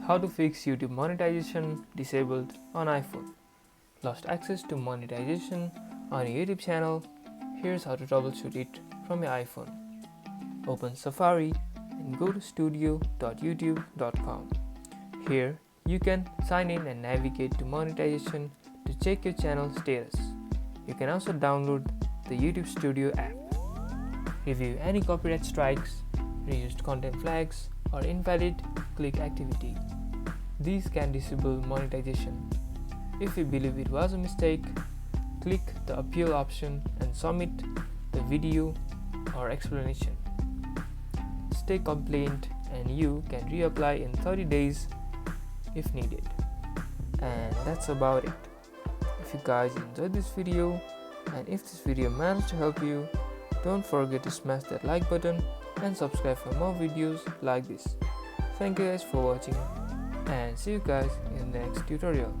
How to fix YouTube monetization disabled on iPhone. Lost access to monetization on your YouTube channel? Here's how to troubleshoot it from your iPhone. Open Safari and go to studio.youtube.com. Here you can sign in and navigate to monetization to check your channel status. You can also download the YouTube Studio app. Review any copyright strikes, reused content flags, or invalid click activity. These can disable monetization. If you believe it was a mistake, click the appeal option and submit the video or explanation. Stay compliant and you can reapply in 30 days if needed. And that's about it. If you guys enjoyed this video and if this video managed to help you, don't forget to smash that like button and subscribe for more videos like this. Thank you guys for watching and see you guys in the next tutorial.